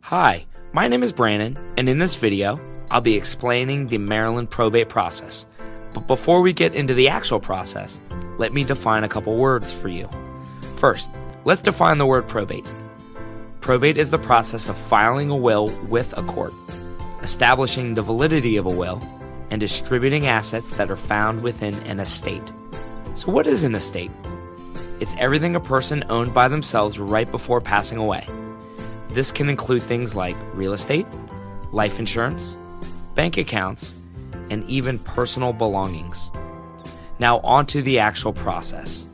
Hi, my name is Brannan, and in this video, I'll be explaining the Maryland probate process. But before we get into the actual process, let me define a couple words for you. First, let's define the word probate. Probate is the process of filing a will with a court, establishing the validity of a will, and distributing assets that are found within an estate. So what is an estate? It's everything a person owned by themselves right before passing away. This can include things like real estate, life insurance, bank accounts, and even personal belongings. Now on to the actual process.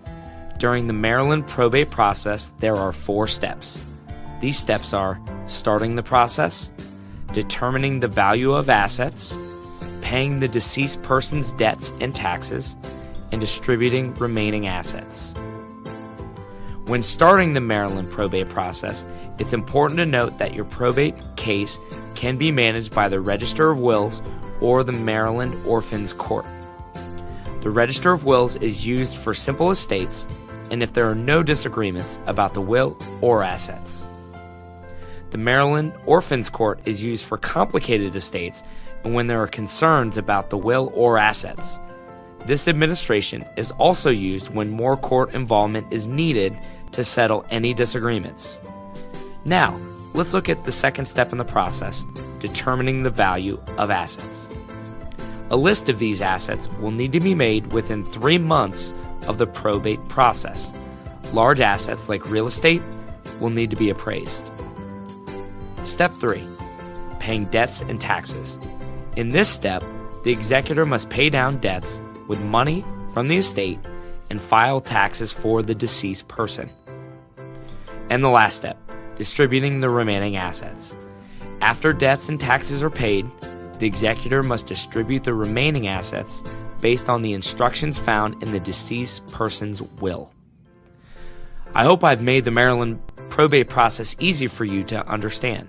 During the Maryland probate process, there are 4 steps. These steps are starting the process, determining the value of assets, paying the deceased person's debts and taxes, and distributing remaining assets. When starting the Maryland probate process, it's important to note that your probate case can be managed by the Register of Wills or the Maryland Orphans Court. The Register of Wills is used for simple estates and if there are no disagreements about the will or assets. The Maryland Orphans Court is used for complicated estates and when there are concerns about the will or assets. This administration is also used when more court involvement is needed to settle any disagreements. Now, let's look at the second step in the process, determining the value of assets. A list of these assets will need to be made within 3 months of the probate process. Large assets like real estate will need to be appraised. Step 3. Paying debts and taxes. In this step, the executor must pay down debts with money from the estate and file taxes for the deceased person. And the last step, distributing the remaining assets. After debts and taxes are paid, the executor must distribute the remaining assets based on the instructions found in the deceased person's will. I hope I've made the Maryland probate process easy for you to understand.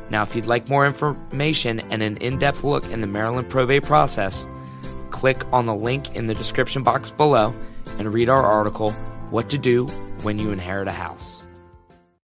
Now, if you'd like more information and an in-depth look in the Maryland probate process, click on the link in the description box below and read our article, What to Do When You Inherit a House.